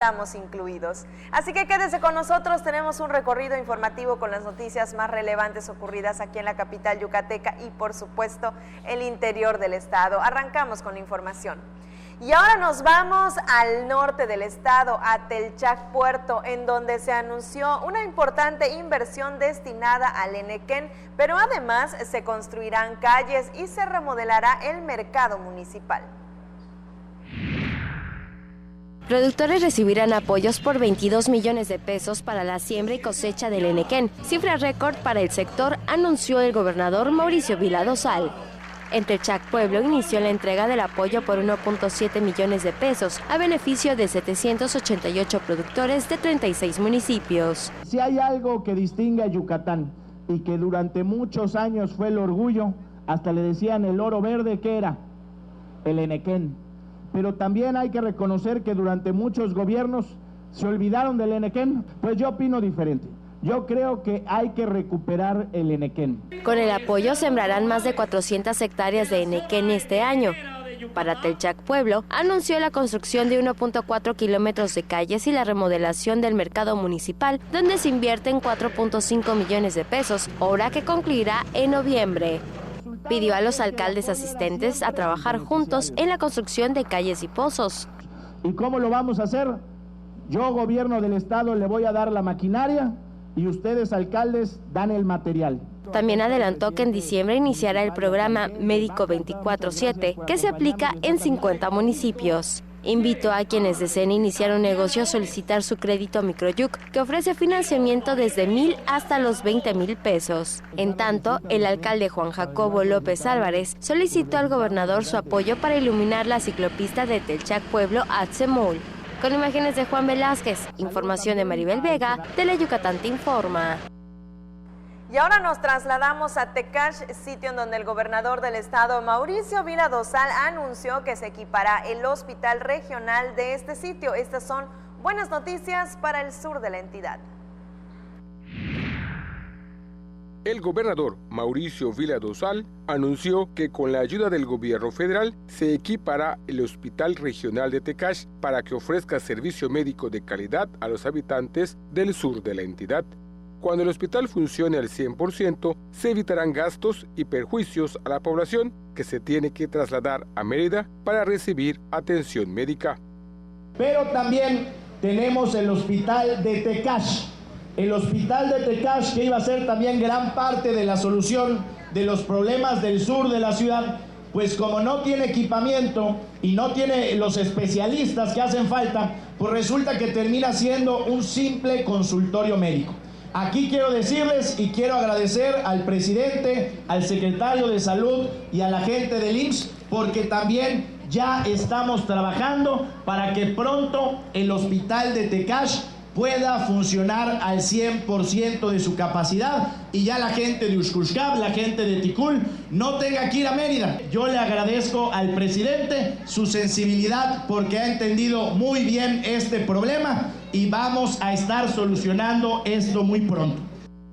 estamos incluidos. Así que quédese con nosotros, tenemos un recorrido informativo con las noticias más relevantes ocurridas aquí en la capital yucateca y por supuesto el interior del estado. Arrancamos con la información. Y ahora nos vamos al norte del estado, a Telchac Puerto, en donde se anunció una importante inversión destinada al Enequén, pero además se construirán calles y se remodelará el mercado municipal. Productores recibirán apoyos por 22 millones de pesos para la siembra y cosecha del Enequén, cifra récord para el sector, anunció el gobernador Mauricio Vila Dosal. En Telchac Pueblo inició la entrega del apoyo por 1.7 millones de pesos a beneficio de 788 productores de 36 municipios. Si hay algo que distingue a Yucatán y que durante muchos años fue el orgullo, hasta le decían el oro verde, ¿qué era? El Enequén. Pero también hay que reconocer que durante muchos gobiernos se olvidaron del Enequén. Pues yo opino diferente. Yo creo que hay que recuperar el Enequén. Con el apoyo sembrarán más de 400 hectáreas de Enequén este año. Para Telchac Pueblo, anunció la construcción de 1.4 kilómetros de calles y la remodelación del mercado municipal, donde se invierten 4.5 millones de pesos, obra que concluirá en noviembre. Pidió a los alcaldes asistentes a trabajar juntos en la construcción de calles y pozos. ¿Y cómo lo vamos a hacer? Yo, gobierno del estado, le voy a dar la maquinaria y ustedes, alcaldes, dan el material. También adelantó que en diciembre iniciará el programa Médico 24/7, que se aplica en 50 municipios. Invitó a quienes deseen iniciar un negocio a solicitar su crédito Microyuc, que ofrece financiamiento desde 1,000 hasta los 20,000 pesos. En tanto, el alcalde Juan Jacobo López Álvarez solicitó al gobernador su apoyo para iluminar la ciclopista de Telchac Pueblo Atzemul. Con imágenes de Juan Velázquez, información de Maribel Vega, Tele Yucatán te informa. Y ahora nos trasladamos a Tecash, sitio en donde el gobernador del estado, Mauricio Vila Dosal, anunció que se equipará el hospital regional de este sitio. Estas son buenas noticias para el sur de la entidad. El gobernador Mauricio Vila Dosal anunció que con la ayuda del gobierno federal se equipará el Hospital Regional de Tecash para que ofrezca servicio médico de calidad a los habitantes del sur de la entidad. Cuando el hospital funcione al 100%, se evitarán gastos y perjuicios a la población que se tiene que trasladar a Mérida para recibir atención médica. Pero también tenemos el hospital de Tecash. El hospital de Tecash, que iba a ser también gran parte de la solución de los problemas del sur de la ciudad, pues como no tiene equipamiento y no tiene los especialistas que hacen falta, pues resulta que termina siendo un simple consultorio médico. Aquí quiero decirles y quiero agradecer al presidente, al secretario de Salud y a la gente del IMSS, porque también ya estamos trabajando para que pronto el hospital de Tecash pueda funcionar al 100% de su capacidad y ya la gente de Uxcuxcab, la gente de Ticul, no tenga que ir a Mérida. Yo le agradezco al presidente su sensibilidad porque ha entendido muy bien este problema y vamos a estar solucionando esto muy pronto.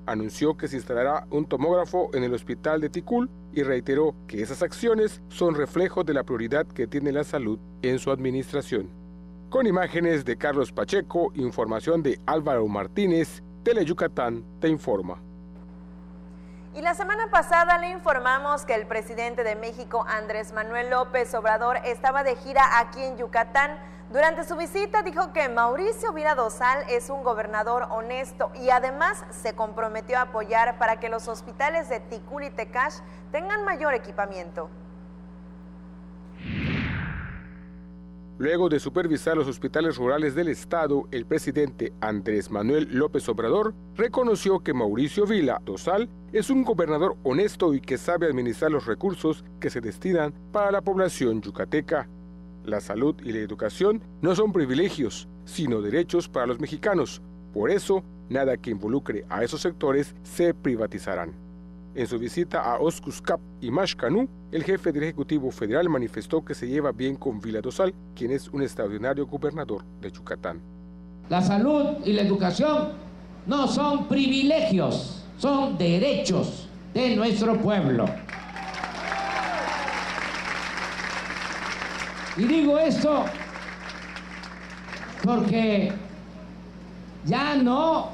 Anunció que se instalará un tomógrafo en el hospital de Ticul y reiteró que esas acciones son reflejo de la prioridad que tiene la salud en su administración. Con imágenes de Carlos Pacheco, información de Álvaro Martínez, Tele Yucatán te informa. Y la semana pasada le informamos que el presidente de México, Andrés Manuel López Obrador, estaba de gira aquí en Yucatán. Durante su visita dijo que Mauricio Vila Dosal es un gobernador honesto y además se comprometió a apoyar para que los hospitales de Ticul y Tecash tengan mayor equipamiento. Luego de supervisar los hospitales rurales del estado, el presidente Andrés Manuel López Obrador reconoció que Mauricio Vila Dosal es un gobernador honesto y que sabe administrar los recursos que se destinan para la población yucateca. La salud y la educación no son privilegios, sino derechos para los mexicanos. Por eso, nada que involucre a esos sectores se privatizarán. En su visita a Oxcuxcab y Maxcanú, el jefe del Ejecutivo Federal manifestó que se lleva bien con Vila Dosal, quien es un extraordinario gobernador de Yucatán. La salud y la educación no son privilegios, son derechos de nuestro pueblo. Y digo esto porque ya no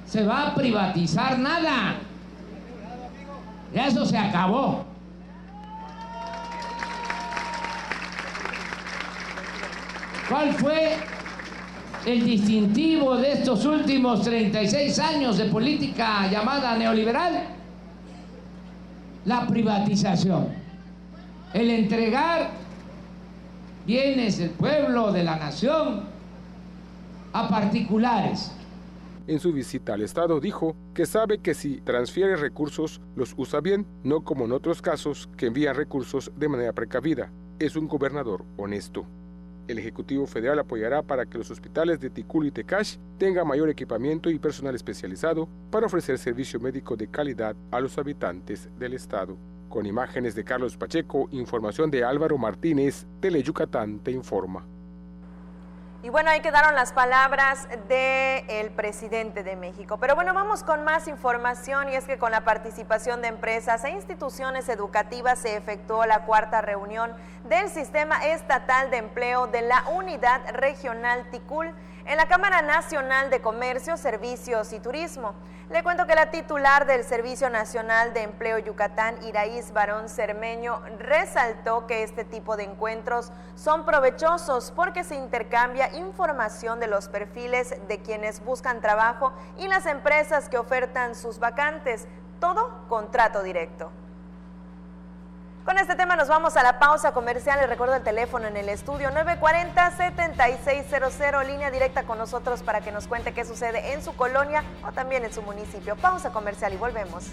se va a privatizar nada. Ya eso se acabó. ¿Cuál fue el distintivo de estos últimos 36 años de política llamada neoliberal? La privatización. El entregar bienes del pueblo, de la nación, a particulares. En su visita al Estado dijo que sabe que si transfiere recursos los usa bien, no como en otros casos que envían recursos de manera precavida. Es un gobernador honesto. El Ejecutivo Federal apoyará para que los hospitales de Tikul y Tecash tengan mayor equipamiento y personal especializado para ofrecer servicio médico de calidad a los habitantes del Estado. Con imágenes de Carlos Pacheco, información de Álvaro Martínez, Teleyucatán te informa. Y bueno, ahí quedaron las palabras del presidente de México. Pero bueno, vamos con más información, y es que con la participación de empresas e instituciones educativas se efectuó la cuarta reunión del Sistema Estatal de Empleo de la Unidad Regional Tikul en la Cámara Nacional de Comercio, Servicios y Turismo. Le cuento que la titular del Servicio Nacional de Empleo Yucatán, Iraíz Barón Cermeño, resaltó que este tipo de encuentros son provechosos porque se intercambia información de los perfiles de quienes buscan trabajo y las empresas que ofertan sus vacantes, todo con trato directo. Con este tema nos vamos a la pausa comercial. Les recuerdo el teléfono en el estudio 940-7600, línea directa con nosotros para que nos cuente qué sucede en su colonia o también en su municipio. Pausa comercial y volvemos.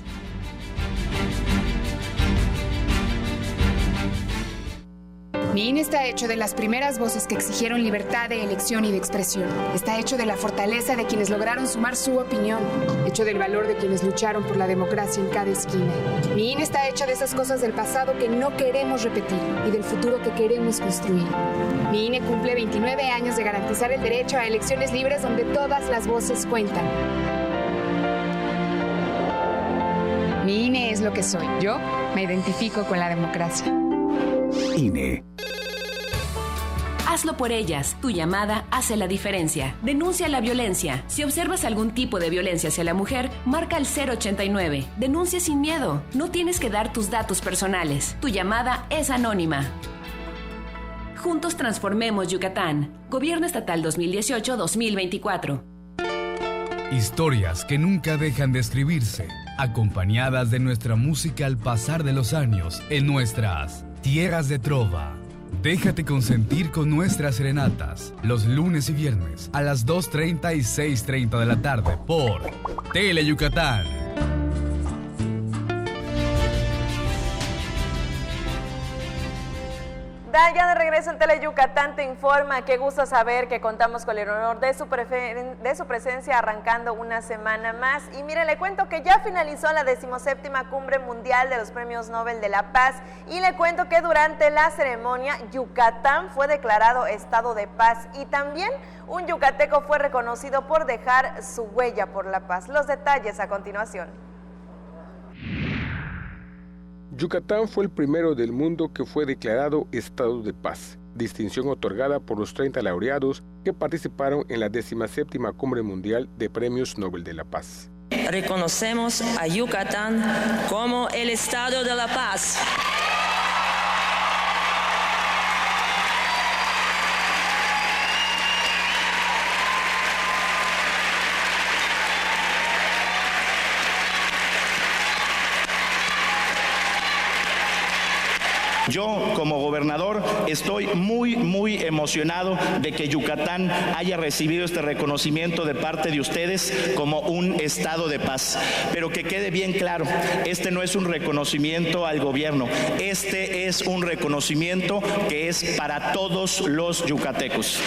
Mi INE está hecho de las primeras voces que exigieron libertad de elección y de expresión. Está hecho de la fortaleza de quienes lograron sumar su opinión. Hecho del valor de quienes lucharon por la democracia en cada esquina. Mi INE está hecho de esas cosas del pasado que no queremos repetir y del futuro que queremos construir. Mi INE cumple 29 años de garantizar el derecho a elecciones libres donde todas las voces cuentan. Mi INE es lo que soy. Yo me identifico con la democracia. INE. Hazlo por ellas. Tu llamada hace la diferencia. Denuncia la violencia. Si observas algún tipo de violencia hacia la mujer, marca el 089. Denuncia sin miedo. No tienes que dar tus datos personales. Tu llamada es anónima. Juntos transformemos Yucatán. Gobierno Estatal 2018-2024. Historias que nunca dejan de escribirse, acompañadas de nuestra música al pasar de los años en nuestras tierras de trova. Déjate consentir con nuestras serenatas, los lunes y viernes a las 2:30 y 6:30 de la tarde por Teleyucatán. Ya de regreso en Teleyucatán te informa. Qué gusto saber que contamos con el honor de su presencia arrancando una semana más. Y mire, le cuento que ya finalizó la 17ª Cumbre Mundial de los Premios Nobel de la Paz, y le cuento que durante la ceremonia Yucatán fue declarado estado de paz, y también un yucateco fue reconocido por dejar su huella por la paz. Los detalles a continuación. Yucatán fue el primero del mundo que fue declarado Estado de Paz, distinción otorgada por los 30 laureados que participaron en la 17ª Cumbre Mundial de Premios Nobel de la Paz. Reconocemos a Yucatán como el Estado de la Paz. Yo, como gobernador, estoy muy emocionado de que Yucatán haya recibido este reconocimiento de parte de ustedes como un estado de paz. Pero que quede bien claro, este no es un reconocimiento al gobierno, este es un reconocimiento que es para todos los yucatecos.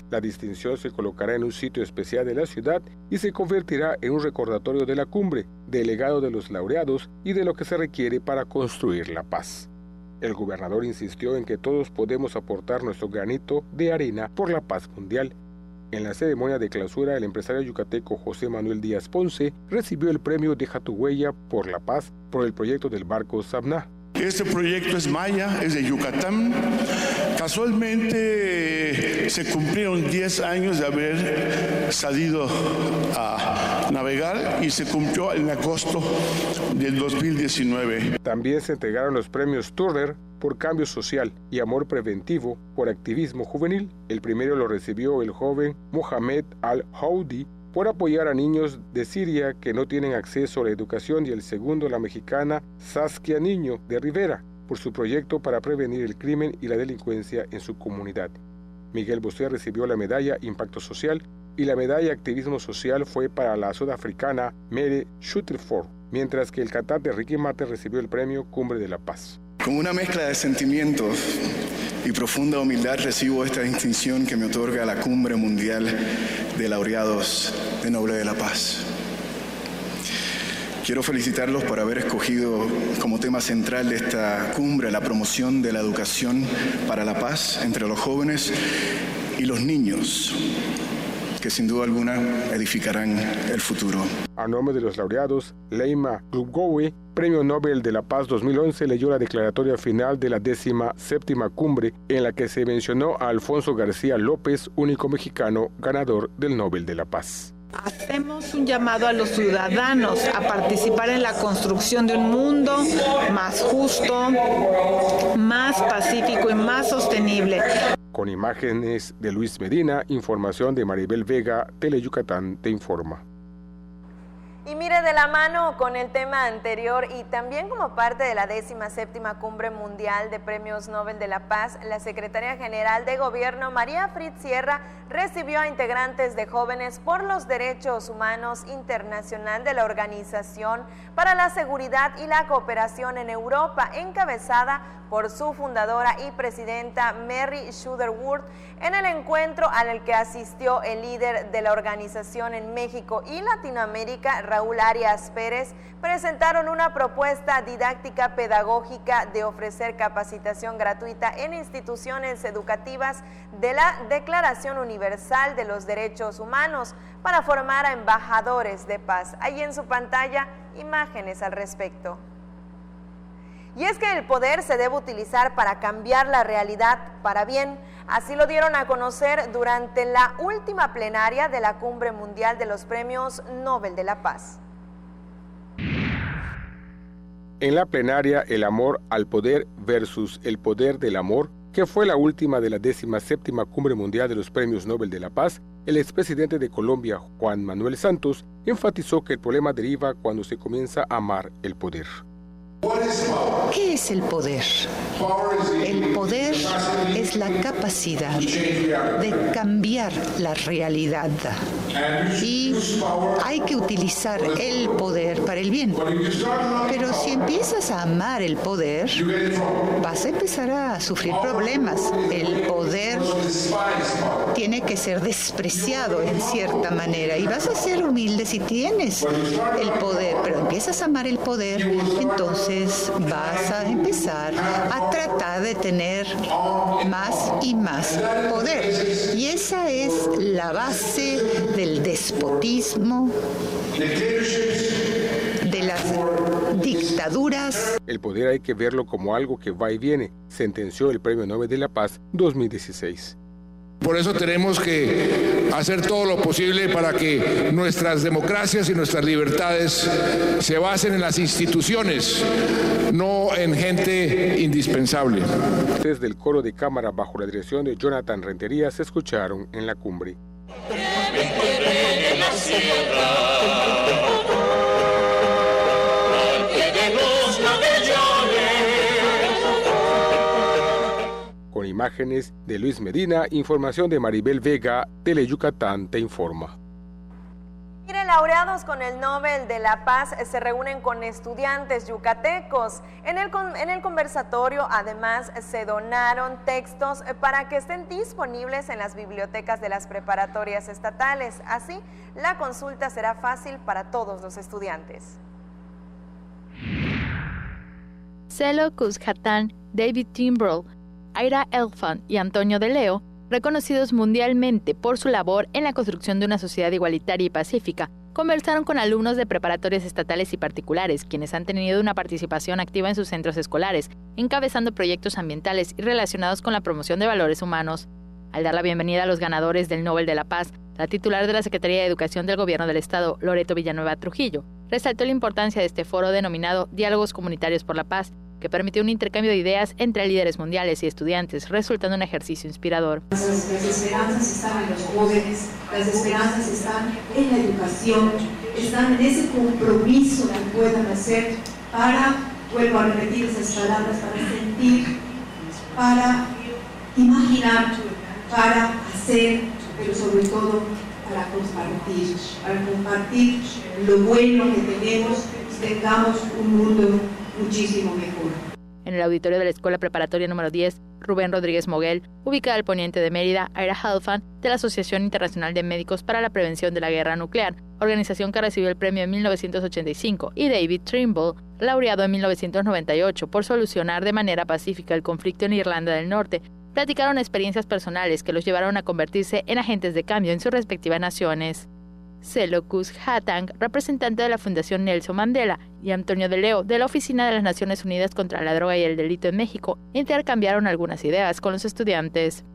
La distinción se colocará en un sitio especial de la ciudad y se convertirá en un recordatorio de la cumbre, del legado de los laureados y de lo que se requiere para construir la paz. El gobernador insistió en que todos podemos aportar nuestro granito de arena por la paz mundial. En la ceremonia de clausura, el empresario yucateco José Manuel Díaz Ponce recibió el premio Deja tu huella por la paz por el proyecto del barco Sabna. Este proyecto es maya, es de Yucatán. Casualmente se cumplieron 10 años de haber salido a navegar y se cumplió en agosto del 2019. También se entregaron los premios Turner por cambio social y amor preventivo por activismo juvenil. El primero lo recibió el joven Mohamed Al-Houdi por apoyar a niños de Siria que no tienen acceso a la educación, y el segundo la mexicana Saskia Niño de Rivera por su proyecto para prevenir el crimen y la delincuencia en su comunidad. Miguel Bosé recibió la medalla Impacto Social y la medalla Activismo Social fue para la sudafricana Mere Schutterford, mientras que el cantante Ricky Martin recibió el premio Cumbre de la Paz. Con una mezcla de sentimientos y profunda humildad recibo esta distinción que me otorga la Cumbre Mundial de Laureados de Noble de la Paz. Quiero felicitarlos por haber escogido como tema central de esta cumbre la promoción de la educación para la paz entre los jóvenes y los niños, que sin duda alguna edificarán el futuro. A nombre de los laureados, Leima Glubgowe, Premio Nobel de la Paz 2011, leyó la declaratoria final de la 17ª cumbre, en la que se mencionó a Alfonso García López, único mexicano ganador del Nobel de la Paz. Hacemos un llamado a los ciudadanos a participar en la construcción de un mundo más justo, más pacífico y más sostenible. Con imágenes de Luis Medina, información de Maribel Vega, Teleyucatán te informa. Y mire, de la mano con el tema anterior y también como parte de la 17ª Cumbre Mundial de Premios Nobel de la Paz, la Secretaria General de Gobierno, María Fritz Sierra, recibió a integrantes de Jóvenes por los Derechos Humanos Internacional de la Organización para la Seguridad y la Cooperación en Europa, encabezada por su fundadora y presidenta Mary Schuderwood. En el encuentro al que asistió el líder de la organización en México y Latinoamérica, Raúl Arias Pérez, presentaron una propuesta didáctica pedagógica de ofrecer capacitación gratuita en instituciones educativas de la Declaración Universal de los Derechos Humanos para formar a embajadores de paz. Ahí en su pantalla, imágenes al respecto. Y es que el poder se debe utilizar para cambiar la realidad para bien. Así lo dieron a conocer durante la última plenaria de la Cumbre Mundial de los Premios Nobel de la Paz. En la plenaria, el amor al poder versus el poder del amor, que fue la última de la 17ª Cumbre Mundial de los Premios Nobel de la Paz, el expresidente de Colombia, Juan Manuel Santos, enfatizó que el problema deriva cuando se comienza a amar el poder. ¿Qué es el poder? El poder es la capacidad de cambiar la realidad y hay que utilizar el poder para el bien. Pero si empiezas a amar el poder, vas a empezar a sufrir problemas. El poder tiene que ser despreciado en cierta manera y vas a ser humilde si tienes el poder, pero empiezas a amar el poder, entonces vas a empezar a tratar de tener más y más poder. Y esa es la base del despotismo, de las dictaduras. El poder hay que verlo como algo que va y viene, sentenció el Premio Nobel de la Paz 2016. Por eso tenemos que hacer todo lo posible para que nuestras democracias y nuestras libertades se basen en las instituciones, no en gente indispensable. Desde el coro de cámara bajo la dirección de Jonathan Rentería se escucharon en la cumbre. Con imágenes de Luis Medina, información de Maribel Vega, Teleyucatán te informa. Mire, laureados con el Nobel de la Paz se reúnen con estudiantes yucatecos. En el conversatorio, además, se donaron textos para que estén disponibles en las bibliotecas de las preparatorias estatales. Así, la consulta será fácil para todos los estudiantes. Celo Cuscatán, David Timbrell, Ira Elfan y Antonio de Leo, reconocidos mundialmente por su labor en la construcción de una sociedad igualitaria y pacífica, conversaron con alumnos de preparatorias estatales y particulares, quienes han tenido una participación activa en sus centros escolares, encabezando proyectos ambientales y relacionados con la promoción de valores humanos. Al dar la bienvenida a los ganadores del Nobel de la Paz, la titular de la Secretaría de Educación del Gobierno del Estado, Loreto Villanueva Trujillo, resaltó la importancia de este foro denominado Diálogos Comunitarios por la Paz, que permitió un intercambio de ideas entre líderes mundiales y estudiantes, resultando un ejercicio inspirador. Las esperanzas están en los jóvenes, las esperanzas están en la educación, están en ese compromiso que puedan hacer para, vuelvo a repetir esas palabras, para sentir, para imaginar, para hacer, pero sobre todo para compartir lo bueno que tenemos y tengamos un mundo muchísimo mejor. En el auditorio de la Escuela Preparatoria número 10, Rubén Rodríguez Moguel, ubicada al poniente de Mérida, Ira Halfan, de la Asociación Internacional de Médicos para la Prevención de la Guerra Nuclear, organización que recibió el premio en 1985, y David Trimble, laureado en 1998 por solucionar de manera pacífica el conflicto en Irlanda del Norte, platicaron experiencias personales que los llevaron a convertirse en agentes de cambio en sus respectivas naciones. Seleucus Hatang, representante de la Fundación Nelson Mandela, y Antonio de Leo, de la Oficina de las Naciones Unidas contra la Droga y el Delito en México, intercambiaron algunas ideas con los estudiantes.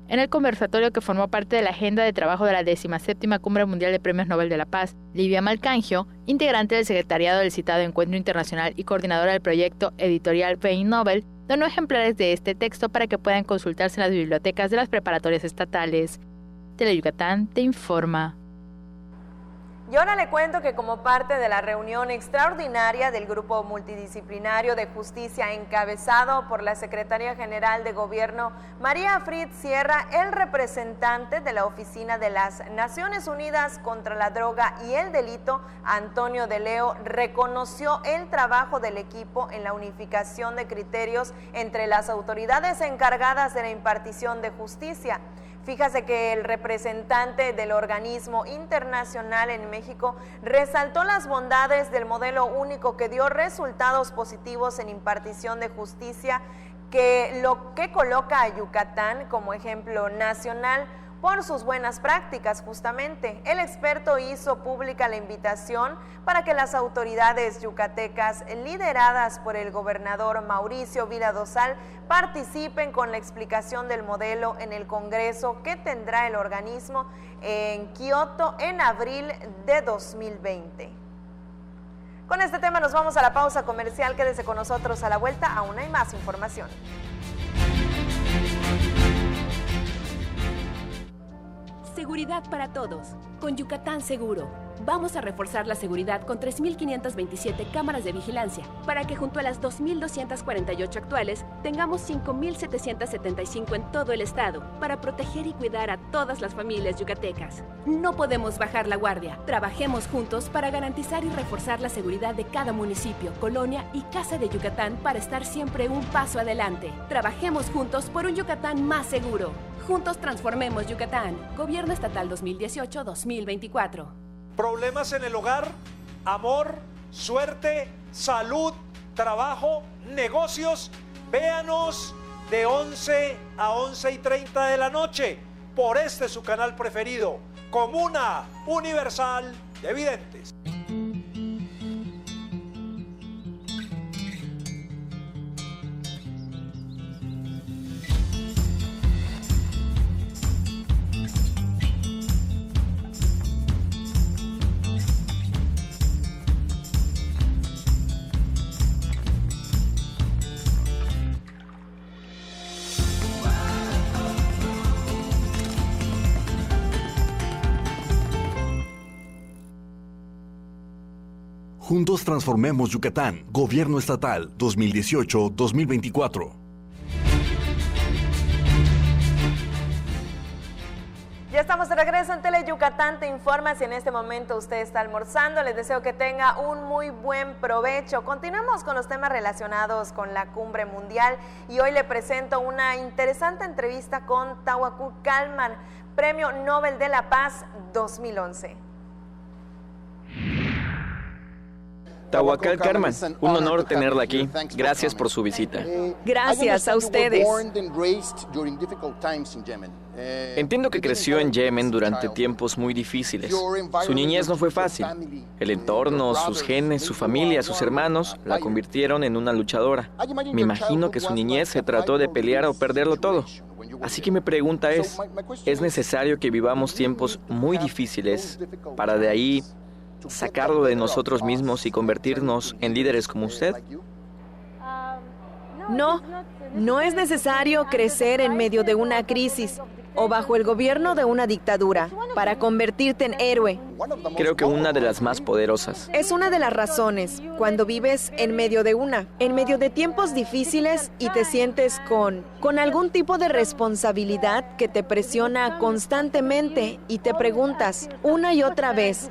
En el conversatorio que formó parte de la agenda de trabajo de la 17ª Cumbre Mundial de Premios Nobel de la Paz, Livia Malcangio, integrante del secretariado del citado Encuentro Internacional y coordinadora del proyecto editorial Vein Nobel, donó ejemplares de este texto para que puedan consultarse en las bibliotecas de las preparatorias estatales. Teleyucatán te informa. Y ahora le cuento que como parte de la reunión extraordinaria del Grupo Multidisciplinario de Justicia encabezado por la Secretaria General de Gobierno, María Fritz Sierra, el representante de la Oficina de las Naciones Unidas contra la Droga y el Delito, Antonio de Leo, reconoció el trabajo del equipo en la unificación de criterios entre las autoridades encargadas de la impartición de justicia. Fíjase que el representante del organismo internacional en México resaltó las bondades del modelo único que dio resultados positivos en impartición de justicia, lo que coloca a Yucatán como ejemplo nacional por sus buenas prácticas justamente. El experto hizo pública la invitación para que las autoridades yucatecas, lideradas por el gobernador Mauricio Vila Dosal, participen con la explicación del modelo en el Congreso que tendrá el organismo en Kioto en abril de 2020. Con este tema nos vamos a la pausa comercial. Quédese con nosotros, a la vuelta aún hay más información. Seguridad para todos. Con Yucatán Seguro. Vamos a reforzar la seguridad con 3.527 cámaras de vigilancia para que junto a las 2.248 actuales tengamos 5.775 en todo el estado para proteger y cuidar a todas las familias yucatecas. No podemos bajar la guardia. Trabajemos juntos para garantizar y reforzar la seguridad de cada municipio, colonia y casa de Yucatán para estar siempre un paso adelante. Trabajemos juntos por un Yucatán más seguro. Juntos transformemos Yucatán. Gobierno Estatal 2018-2024. Problemas en el hogar, amor, suerte, salud, trabajo, negocios. Véanos de 11 a 11:30 de la noche por su canal preferido, Comuna Universal de Videntes. Juntos transformemos Yucatán. Gobierno Estatal 2018-2024. Ya estamos de regreso en Teleyucatán Te Informa. Si en este momento usted está almorzando, les deseo que tenga un muy buen provecho. Continuamos con los temas relacionados con la Cumbre Mundial y hoy le presento una interesante entrevista con Tawakkul Kalman, Premio Nobel de la Paz 2011. Tawakkal Karman, un honor tenerla aquí. Gracias por su visita. Gracias a ustedes. Entiendo que creció en Yemen durante tiempos muy difíciles. Su niñez no fue fácil. El entorno, sus genes, su familia, sus hermanos la convirtieron en una luchadora. Me imagino que su niñez se trató de pelear o perderlo todo. Así que mi pregunta ¿es necesario que vivamos tiempos muy difíciles para de ahí sacarlo de nosotros mismos y convertirnos en líderes como usted? No es necesario crecer en medio de una crisis o bajo el gobierno de una dictadura para convertirte en héroe. Creo que una de las más poderosas. Es una de las razones cuando vives en medio de tiempos difíciles y te sientes con algún tipo de responsabilidad que te presiona constantemente y te preguntas una y otra vez,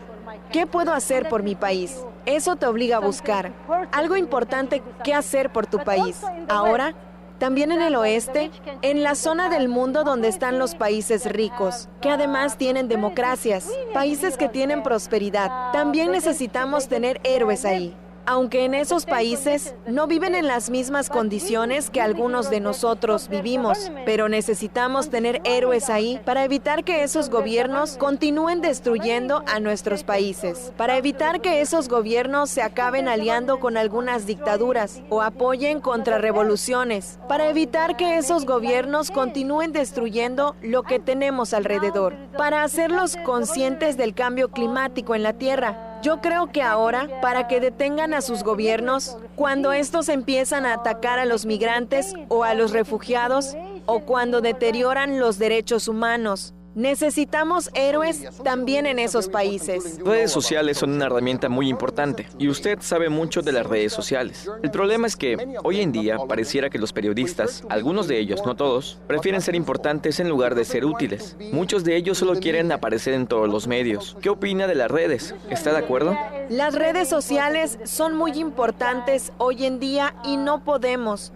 ¿qué puedo hacer por mi país? Eso te obliga a buscar algo importante que hacer por tu país. Ahora, también en el oeste, en la zona del mundo donde están los países ricos, que además tienen democracias, países que tienen prosperidad, también necesitamos tener héroes ahí. Aunque en esos países no viven en las mismas condiciones que algunos de nosotros vivimos, pero necesitamos tener héroes ahí para evitar que esos gobiernos continúen destruyendo a nuestros países, para evitar que esos gobiernos se acaben aliando con algunas dictaduras o apoyen contrarrevoluciones, para evitar que esos gobiernos continúen destruyendo lo que tenemos alrededor, para hacerlos conscientes del cambio climático en la Tierra. Yo creo que ahora, para que detengan a sus gobiernos, cuando estos empiezan a atacar a los migrantes o a los refugiados, o cuando deterioran los derechos humanos, necesitamos héroes también en esos países. Redes sociales son una herramienta muy importante y usted sabe mucho de las redes sociales. El problema es que hoy en día pareciera que los periodistas, algunos de ellos, no todos, prefieren ser importantes en lugar de ser útiles. Muchos de ellos solo quieren aparecer en todos los medios. ¿Qué opina de las redes? ¿Está de acuerdo? Las redes sociales son muy importantes hoy en día y no podemos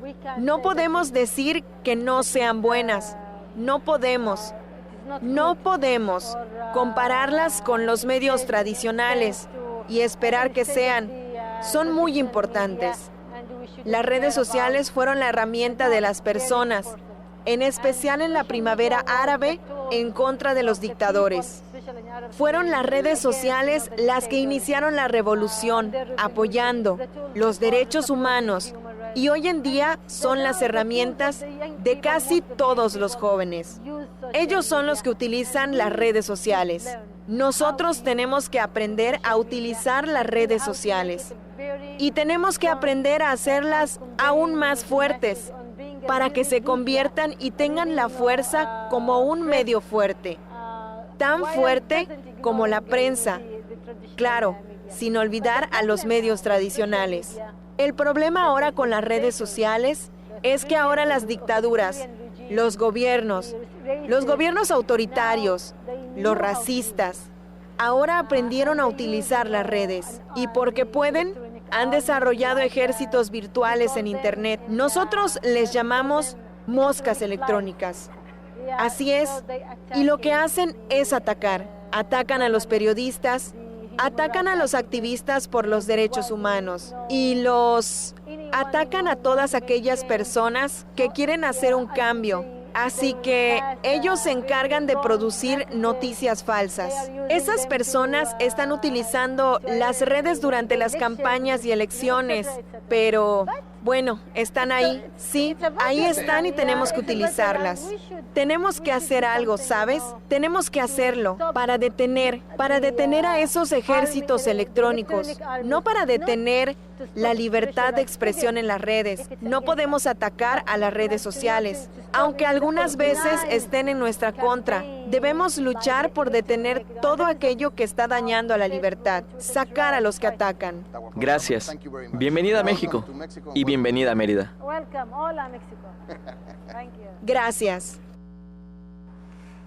decir que no sean buenas. No podemos compararlas con los medios tradicionales y esperar que son muy importantes. Las redes sociales fueron la herramienta de las personas, en especial en la primavera árabe, en contra de los dictadores. Fueron las redes sociales las que iniciaron la revolución, apoyando los derechos humanos, y hoy en día son las herramientas de casi todos los jóvenes. Ellos son los que utilizan las redes sociales. Nosotros tenemos que aprender a utilizar las redes sociales y tenemos que aprender a hacerlas aún más fuertes para que se conviertan y tengan la fuerza como un medio fuerte, tan fuerte como la prensa. Claro, sin olvidar a los medios tradicionales. El problema ahora con las redes sociales es que ahora las dictaduras, los gobiernos autoritarios, los racistas, ahora aprendieron a utilizar las redes y porque pueden, han desarrollado ejércitos virtuales en Internet. Nosotros les llamamos moscas electrónicas. Así es, y lo que hacen es atacar. Atacan a los periodistas, atacan a los activistas por los derechos humanos y los atacan a todas aquellas personas que quieren hacer un cambio. Así que ellos se encargan de producir noticias falsas. Esas personas están utilizando las redes durante las campañas y elecciones, pero bueno, están ahí. Sí, ahí están y tenemos que utilizarlas. Tenemos que hacer algo, ¿sabes? Tenemos que hacerlo para detener a esos ejércitos electrónicos, no para detener la libertad de expresión en las redes. No podemos atacar a las redes sociales, aunque algunas veces estén en nuestra contra. Debemos luchar por detener todo aquello que está dañando a la libertad, sacar a los que atacan. Gracias. Bienvenida a México y bienvenida a Mérida. Gracias.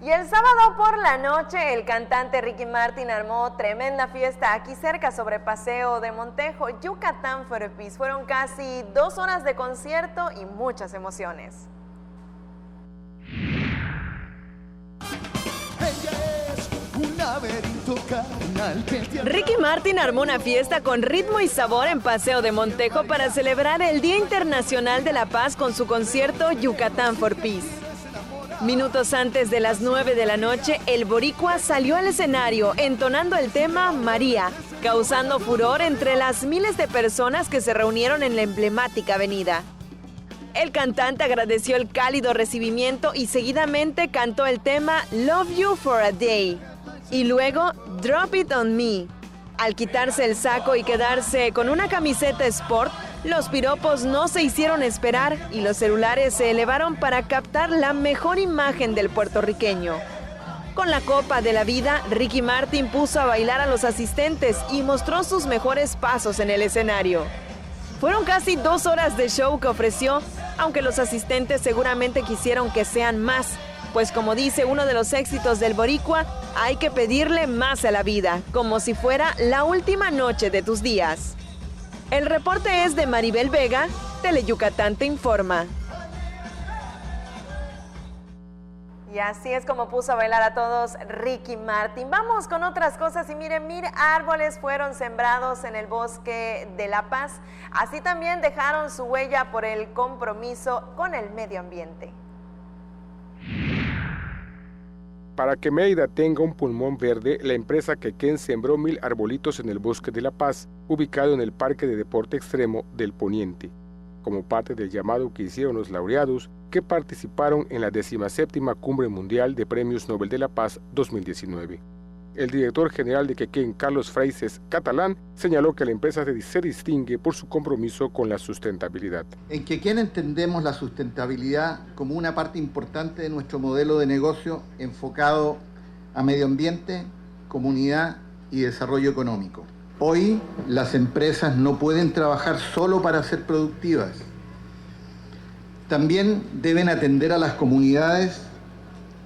Y el sábado por la noche, el cantante Ricky Martin armó tremenda fiesta aquí cerca sobre Paseo de Montejo, Yucatán for Peace. Fueron casi 2 horas de concierto y muchas emociones. Ella es un laberinto Ricky Martin armó una fiesta con ritmo y sabor en Paseo de Montejo para celebrar el Día Internacional de la Paz con su concierto Yucatán for Peace. Minutos antes de las 9 de la noche, el boricua salió al escenario entonando el tema María, causando furor entre las miles de personas que se reunieron en la emblemática avenida. El cantante agradeció el cálido recibimiento y seguidamente cantó el tema Love You for a Day y luego Drop It on Me. Al quitarse el saco y quedarse con una camiseta sport, los piropos no se hicieron esperar y los celulares se elevaron para captar la mejor imagen del puertorriqueño. Con la Copa de la Vida, Ricky Martin puso a bailar a los asistentes y mostró sus mejores pasos en el escenario. Fueron casi 2 horas de show que ofreció, aunque los asistentes seguramente quisieron que sean más, pues como dice uno de los éxitos del boricua, hay que pedirle más a la vida, como si fuera la última noche de tus días. El reporte es de Maribel Vega, Teleyucatán te informa. Y así es como puso a bailar a todos Ricky Martin. Vamos con otras cosas y miren, árboles fueron sembrados en el bosque de La Paz. Así también dejaron su huella por el compromiso con el medio ambiente. Para que Mérida tenga un pulmón verde, la empresa Quequén sembró 1000 arbolitos en el bosque de La Paz, ubicado en el Parque de Deporte Extremo del Poniente, como parte del llamado que hicieron los laureados que participaron en la 17ª Cumbre Mundial de Premios Nobel de la Paz 2019. El director general de Quequén, Carlos Fraises Catalán, señaló que la empresa se distingue por su compromiso con la sustentabilidad. En Quequén entendemos la sustentabilidad como una parte importante de nuestro modelo de negocio enfocado a medio ambiente, comunidad y desarrollo económico. Hoy las empresas no pueden trabajar solo para ser productivas. También deben atender a las comunidades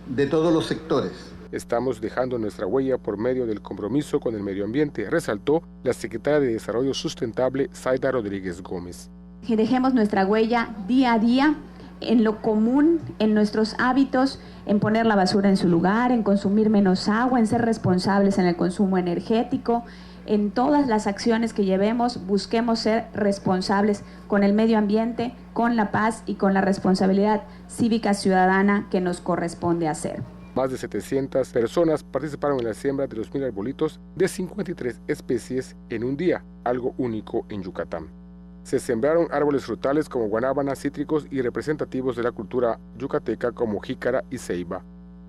de todos los sectores. Estamos dejando nuestra huella por medio del compromiso con el medio ambiente, resaltó la secretaria de Desarrollo Sustentable, Zaida Rodríguez Gómez. Que dejemos nuestra huella día a día en lo común, en nuestros hábitos, en poner la basura en su lugar, en consumir menos agua, en ser responsables en el consumo energético. En todas las acciones que llevemos, busquemos ser responsables con el medio ambiente, con la paz y con la responsabilidad cívica ciudadana que nos corresponde hacer. Más de 700 personas participaron en la siembra de los 1000 arbolitos de 53 especies en un día, algo único en Yucatán. Se sembraron árboles frutales como guanábana, cítricos y representativos de la cultura yucateca como jícara y ceiba.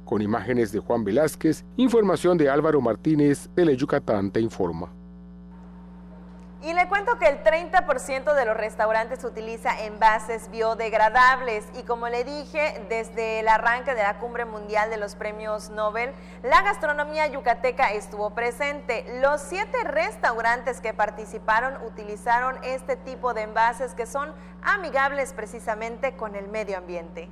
Con imágenes de Juan Velázquez, información de Álvaro Martínez, Teleyucatán te informa. Y le cuento que el 30% de los restaurantes utiliza envases biodegradables y como le dije, desde el arranque de la Cumbre Mundial de los Premios Nobel, la gastronomía yucateca estuvo presente. Los 7 restaurantes que participaron utilizaron este tipo de envases que son amigables precisamente con el medio ambiente.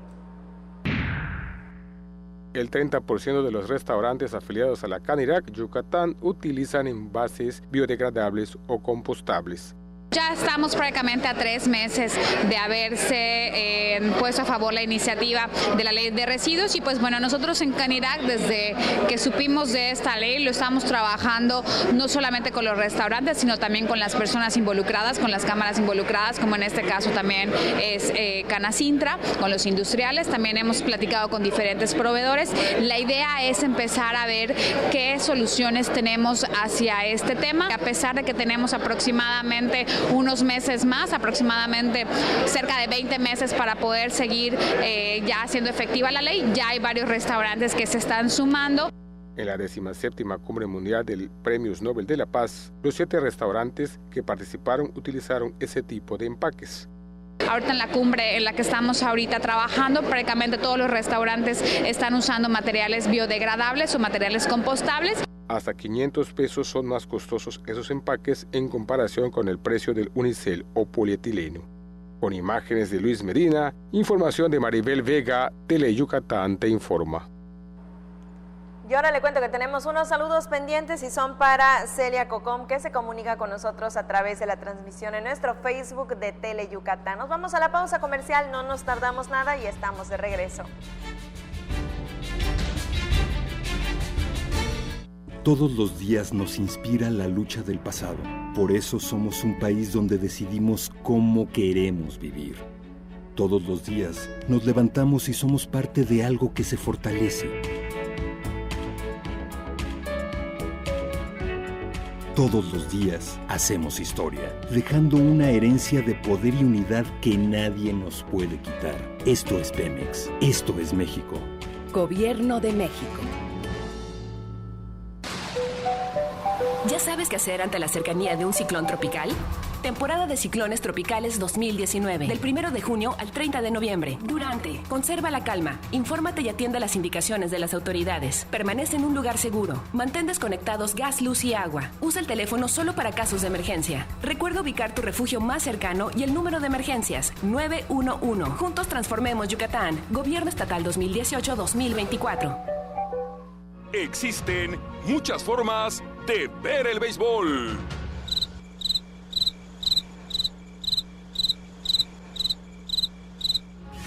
El 30% de los restaurantes afiliados a la Canirac Yucatán utilizan envases biodegradables o compostables. Ya estamos prácticamente a 3 meses de haberse puesto a favor la iniciativa de la ley de residuos y pues bueno, nosotros en Canirac desde que supimos de esta ley lo estamos trabajando no solamente con los restaurantes sino también con las personas involucradas, con las cámaras involucradas como en este caso también es Canacintra, con los industriales, también hemos platicado con diferentes proveedores. La idea es empezar a ver qué soluciones tenemos hacia este tema, a pesar de que tenemos aproximadamente unos meses más, aproximadamente cerca de 20 meses para poder seguir ya haciendo efectiva la ley. Ya hay varios restaurantes que se están sumando. En la 17ª Cumbre Mundial del Premios Nobel de la Paz, los 7 restaurantes que participaron utilizaron ese tipo de empaques. Ahorita en la cumbre en la que estamos ahorita trabajando, prácticamente todos los restaurantes están usando materiales biodegradables o materiales compostables. Hasta 500 pesos son más costosos esos empaques en comparación con el precio del unicel o polietileno. Con imágenes de Luis Medina, información de Maribel Vega, Teleyucatán te informa. Y ahora le cuento que tenemos unos saludos pendientes y son para Celia Cocom, que se comunica con nosotros a través de la transmisión en nuestro Facebook de Teleyucatán. Nos vamos a la pausa comercial, no nos tardamos nada y estamos de regreso. Todos los días nos inspira la lucha del pasado. Por eso somos un país donde decidimos cómo queremos vivir. Todos los días nos levantamos y somos parte de algo que se fortalece. Todos los días hacemos historia, dejando una herencia de poder y unidad que nadie nos puede quitar. Esto es Pemex. Esto es México. Gobierno de México. ¿Ya sabes qué hacer ante la cercanía de un ciclón tropical? Temporada de ciclones tropicales 2019. Del 1 de junio al 30 de noviembre. Conserva la calma. Infórmate y atiende las indicaciones de las autoridades. Permanece en un lugar seguro. Mantén desconectados gas, luz y agua. Usa el teléfono solo para casos de emergencia. Recuerda ubicar tu refugio más cercano y el número de emergencias 911. Juntos transformemos Yucatán. Gobierno Estatal 2018-2024. Existen muchas formas de ver el béisbol.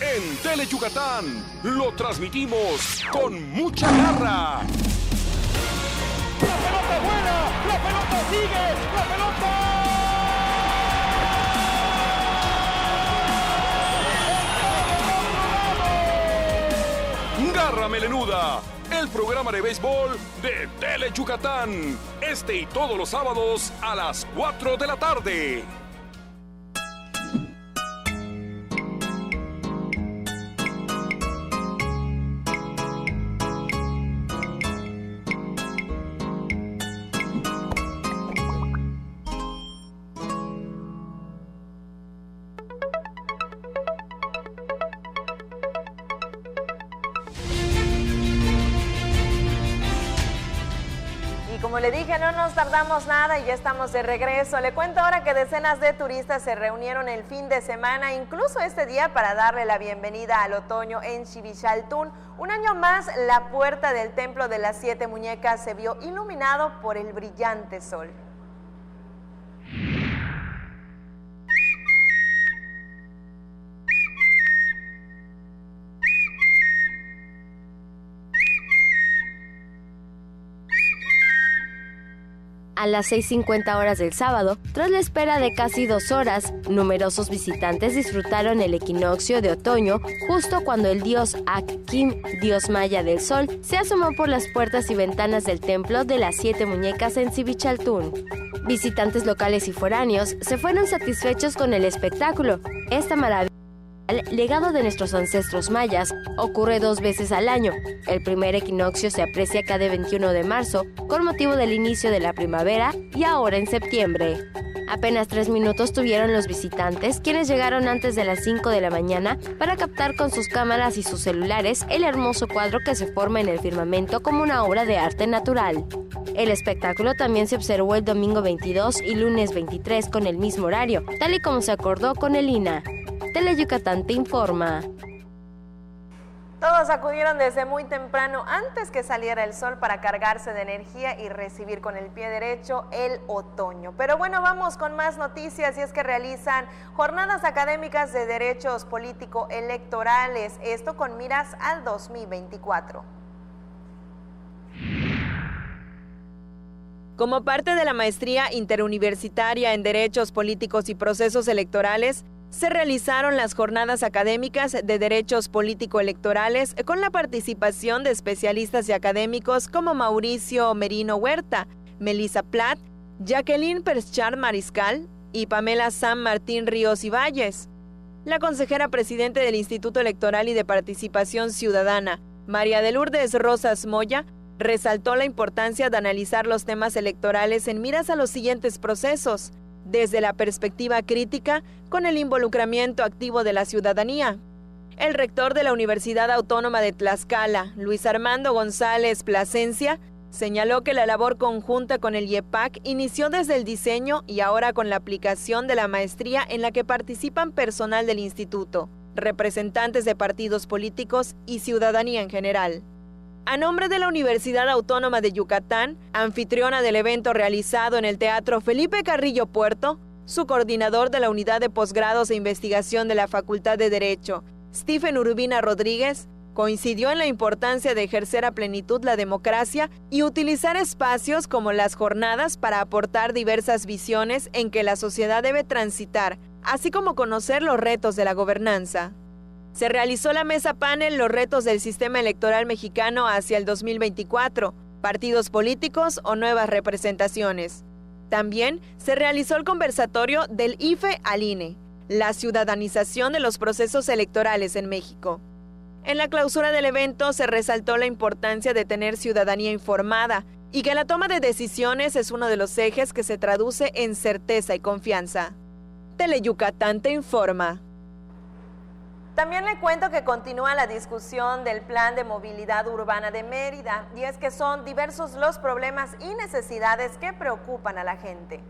En Tele Yucatán lo transmitimos con mucha garra. ¡La pelota buena! ¡La pelota sigue! ¡La pelota! Garra Melenuda, el programa de béisbol de Tele Yucatán. Este y todos los sábados a las 4 de la tarde. Como le dije, no nos tardamos nada y ya estamos de regreso. Le cuento ahora que decenas de turistas se reunieron el fin de semana, incluso este día, para darle la bienvenida al otoño en Xivichaltún. Un año más, la puerta del Templo de las Siete Muñecas se vio iluminado por el brillante sol. A las 6:50 horas del sábado, tras la espera de casi 2 horas, numerosos visitantes disfrutaron el equinoccio de otoño justo cuando el dios Ak-Kim, dios maya del sol, se asomó por las puertas y ventanas del templo de las Siete Muñecas en Xivichaltún. Visitantes locales y foráneos se fueron satisfechos con el espectáculo. Esta maravilla, legado de nuestros ancestros mayas, ocurre 2 veces al año. El primer equinoccio se aprecia cada 21 de marzo, con motivo del inicio de la primavera, y ahora en septiembre. Apenas 3 minutos tuvieron los visitantes, quienes llegaron antes de las 5 de la mañana para captar con sus cámaras y sus celulares el hermoso cuadro que se forma en el firmamento como una obra de arte natural. El espectáculo también se observó el domingo 22 y lunes 23 con el mismo horario, tal y como se acordó con el INAH. Tele Yucatán te informa. Todos acudieron desde muy temprano, antes que saliera el sol, para cargarse de energía y recibir con el pie derecho el otoño. Pero bueno, vamos con más noticias, y es que realizan jornadas académicas de derechos político-electorales, esto con miras al 2024. Como parte de la maestría interuniversitaria en Derechos Políticos y Procesos Electorales, se realizaron las jornadas académicas de derechos político-electorales con la participación de especialistas y académicos como Mauricio Merino Huerta, Melissa Platt, Jacqueline Perschar Mariscal y Pamela San Martín Ríos y Valles. La consejera presidente del Instituto Electoral y de Participación Ciudadana, María de Lourdes Rosas Moya, resaltó la importancia de analizar los temas electorales en miras a los siguientes procesos, desde la perspectiva crítica, con el involucramiento activo de la ciudadanía. El rector de la Universidad Autónoma de Tlaxcala, Luis Armando González Plasencia, señaló que la labor conjunta con el IEPAC inició desde el diseño y ahora con la aplicación de la maestría, en la que participan personal del instituto, representantes de partidos políticos y ciudadanía en general. A nombre de la Universidad Autónoma de Yucatán, anfitriona del evento realizado en el Teatro Felipe Carrillo Puerto, su coordinador de la Unidad de Posgrados e Investigación de la Facultad de Derecho, Stephen Urbina Rodríguez, Coincidió en la importancia de ejercer a plenitud la democracia y utilizar espacios como las jornadas para aportar diversas visiones en que la sociedad debe transitar, así como conocer los retos de la gobernanza. Se realizó la mesa panel Los retos del sistema electoral mexicano hacia el 2024, partidos políticos o nuevas representaciones. También se realizó el conversatorio del IFE al INE, la ciudadanización de los procesos electorales en México. En la clausura del evento se resaltó la importancia de tener ciudadanía informada y que la toma de decisiones es uno de los ejes que se traduce en certeza y confianza. Teleyucatán te informa. También le cuento que continúa la discusión del Plan de Movilidad Urbana de Mérida, y es que son diversos los problemas y necesidades que preocupan a la gente.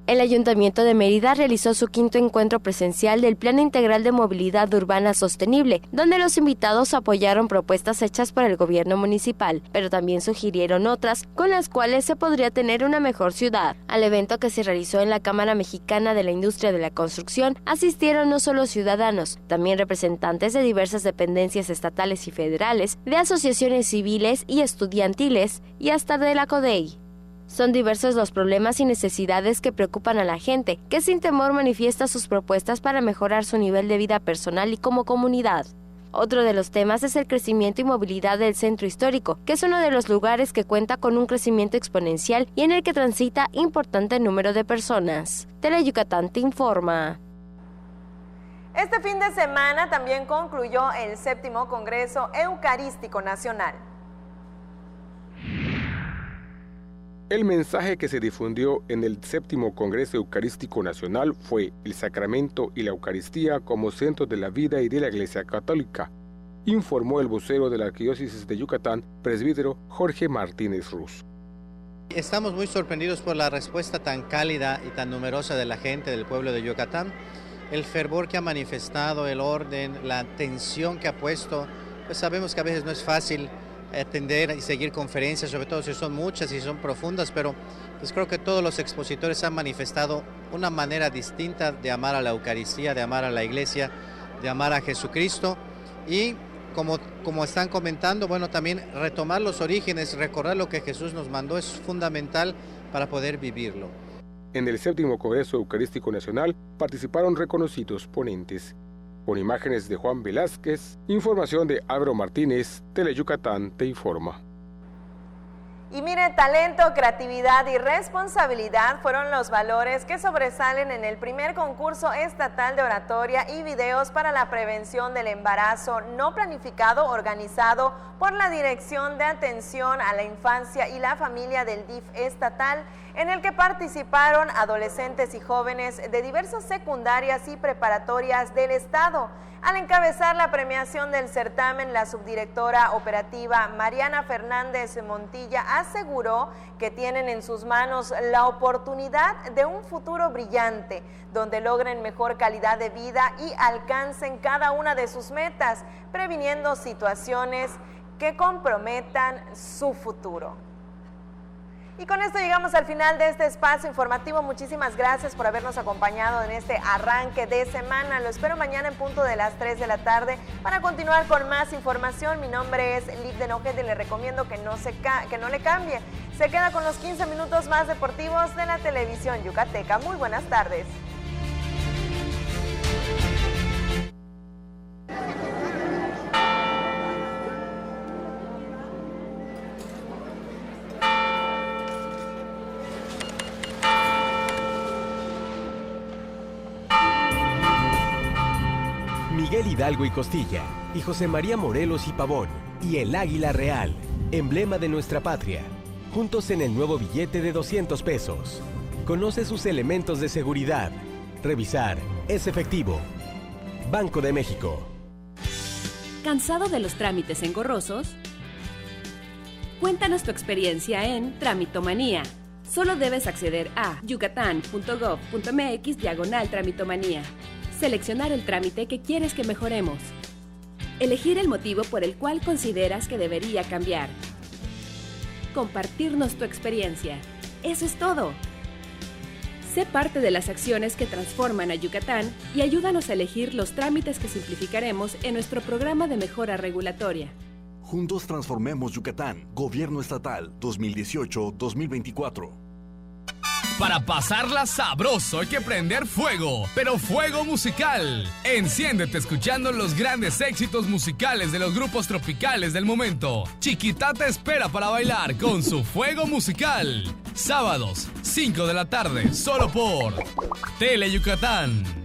El Ayuntamiento de Mérida realizó su 5º encuentro presencial del Plan Integral de Movilidad Urbana Sostenible, donde los invitados apoyaron propuestas hechas por el gobierno municipal, pero también sugirieron otras con las cuales se podría tener una mejor ciudad. Al evento, que se realizó en la Cámara Mexicana de la Industria de la Construcción, asistieron no solo ciudadanos, también representantes de diversas dependencias estatales y federales, de asociaciones civiles y estudiantiles y hasta de la CODEI. Son diversos los problemas y necesidades que preocupan a la gente, que sin temor manifiesta sus propuestas para mejorar su nivel de vida personal y como comunidad. Otro de los temas es el crecimiento y movilidad del centro histórico, que es uno de los lugares que cuenta con un crecimiento exponencial y en el que transita importante número de personas. Teleyucatán te informa. Este fin de semana también concluyó el 7º Congreso Eucarístico Nacional. El mensaje que se difundió en el 7º Congreso Eucarístico Nacional fue el sacramento y la Eucaristía como centro de la vida y de la Iglesia Católica, informó el vocero de la Arquidiócesis de Yucatán, presbítero Jorge Martínez Ruz. Estamos muy sorprendidos por la respuesta tan cálida y tan numerosa de la gente del pueblo de Yucatán, el fervor que ha manifestado, el orden, la atención que ha puesto. Pues sabemos que a veces no es fácil atender y seguir conferencias, sobre todo si son muchas y son profundas, pero pues creo que todos los expositores han manifestado una manera distinta de amar a la Eucaristía, de amar a la Iglesia, de amar a Jesucristo y como están comentando, bueno, también retomar los orígenes, recordar lo que Jesús nos mandó es fundamental para poder vivirlo. En el 7º Congreso Eucarístico Nacional participaron reconocidos ponentes. Con imágenes de Juan Velázquez, información de Álvaro Martínez, Teleyucatán te informa. Y mire, talento, creatividad y responsabilidad fueron los valores que sobresalen en el primer concurso estatal de oratoria y videos para la prevención del embarazo no planificado organizado por la Dirección de Atención a la Infancia y la Familia del DIF estatal, en el que participaron adolescentes y jóvenes de diversas secundarias y preparatorias del estado. Al encabezar la premiación del certamen, la subdirectora operativa Mariana Fernández Montilla aseguró que tienen en sus manos la oportunidad de un futuro brillante, donde logren mejor calidad de vida y alcancen cada una de sus metas, previniendo situaciones que comprometan su futuro. Y con esto llegamos al final de este espacio informativo. Muchísimas gracias por habernos acompañado en este arranque de semana. Lo espero mañana en punto de las 3 de la tarde para continuar con más información. Mi nombre es Liv de Nojete y le recomiendo que no le cambie. Se queda con los 15 minutos más deportivos de la televisión yucateca. Muy buenas tardes. Miguel Hidalgo y Costilla, y José María Morelos y Pavón, y el Águila Real, emblema de nuestra patria, juntos en el nuevo billete de 200 pesos. Conoce sus elementos de seguridad. Revisar es efectivo. Banco de México. ¿Cansado de los trámites engorrosos? Cuéntanos tu experiencia en Tramitomanía. Solo debes acceder a yucatán.gov.mx/tramitomanía. Seleccionar el trámite que quieres que mejoremos. Elegir el motivo por el cual consideras que debería cambiar. Compartirnos tu experiencia. Eso es todo. Sé parte de las acciones que transforman a Yucatán y ayúdanos a elegir los trámites que simplificaremos en nuestro programa de mejora regulatoria. Juntos transformemos Yucatán. Gobierno Estatal 2018-2024. Para pasarla sabroso hay que prender fuego, pero fuego musical. Enciéndete escuchando los grandes éxitos musicales de los grupos tropicales del momento. Chiquita te espera para bailar con su fuego musical. Sábados, 5 de la tarde, solo por Tele Yucatán.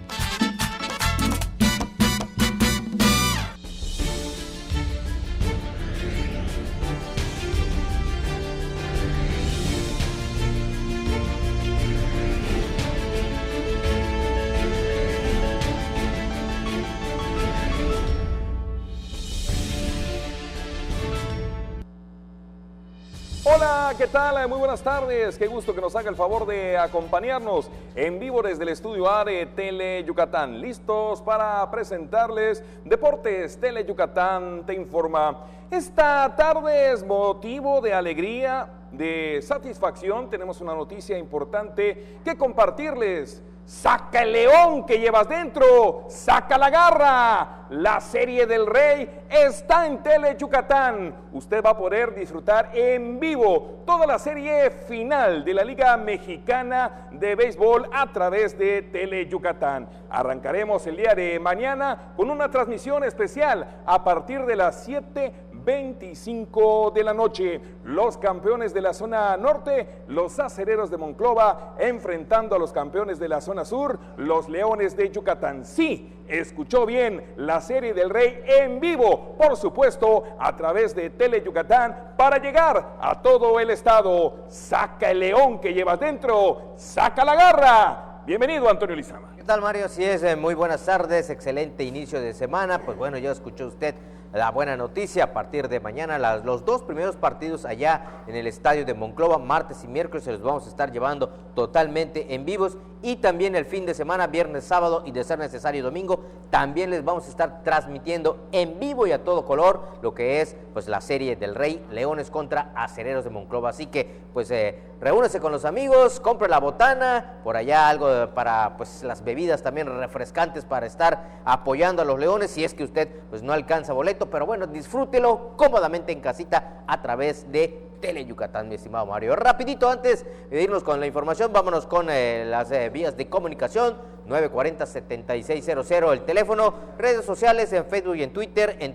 Hola, ¿qué tal? Muy buenas tardes. Qué gusto que nos haga el favor de acompañarnos en vivo desde el estudio A de Tele Yucatán. Listos para presentarles Deportes Tele Yucatán te informa. Esta tarde es motivo de alegría, de satisfacción. Tenemos una noticia importante que compartirles. ¡Saca el león que llevas dentro! ¡Saca la garra! La serie del Rey está en Tele Yucatán. Usted va a poder disfrutar en vivo toda la serie final de la Liga Mexicana de Béisbol a través de Tele Yucatán. Arrancaremos el día de mañana con una transmisión especial a partir de las 7:25 de la noche. Los campeones de la zona norte, los acereros de Monclova, enfrentando a los campeones de la zona sur, los Leones de Yucatán. Sí, escuchó bien, la serie del Rey en vivo, por supuesto, a través de Tele Yucatán, para llegar a todo el estado. Saca el león que llevas dentro, saca la garra. Bienvenido, Antonio Lizama. ¿Qué tal, Mario? Así es, muy buenas tardes, excelente inicio de semana. Pues bueno, ya escuchó usted la buena noticia. A partir de mañana, los dos primeros partidos allá en el estadio de Monclova, martes y miércoles, se los vamos a estar llevando totalmente en vivos, y también el fin de semana, viernes, sábado y de ser necesario domingo, también les vamos a estar transmitiendo en vivo y a todo color lo que es pues la serie del Rey, Leones contra Acereros de Monclova. Así que pues reúnese con los amigos, compre la botana, por allá algo para pues las bebidas también refrescantes para estar apoyando a los Leones, si es que usted pues no alcanza boleto, pero bueno, disfrútelo cómodamente en casita a través de Tele Yucatán, mi estimado Mario. Rapidito, antes de irnos con la información, vámonos con las vías de comunicación. 940-7600 el teléfono, redes sociales en Facebook y en Twitter en